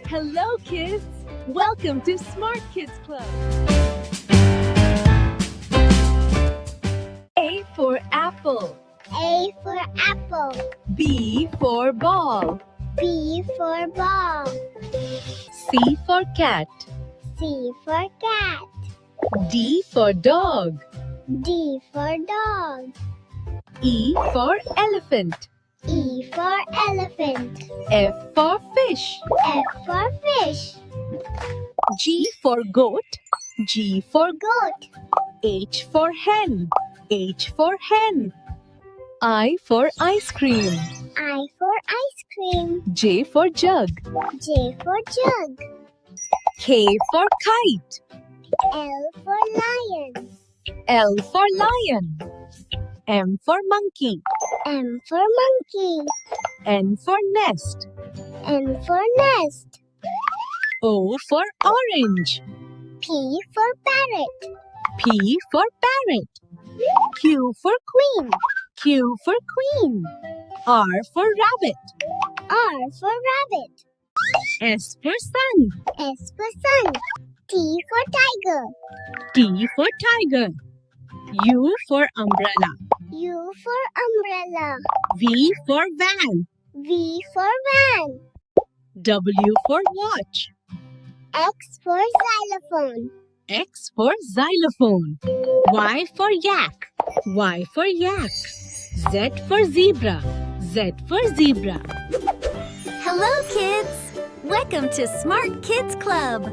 Hello, kids! Welcome to Smart Kids Club. A for apple. A for apple. B for ball. B for ball. C for cat. C for cat. D for dog. D for dog. E for elephant. E for elephant. F for fish. F for fish. G for goat. G for Goat. H for hen. H for hen. I for ice cream. I for ice cream. J for jug. J for jug. K for kite. L for lion. L for lion. M for monkey. M for monkey. N for nest. N for nest. O for orange. P for parrot. P for parrot. Q for queen. Q for queen. R for rabbit. R for rabbit. S for sun. S for sun. T for tiger. T for tiger. U for umbrella. U for umbrella. V for van. V for van. W for watch. X for xylophone. X for xylophone. Y for yak. Y for yak. Z for zebra. Z for zebra. Hello, kids! Welcome to Smart Kids Club.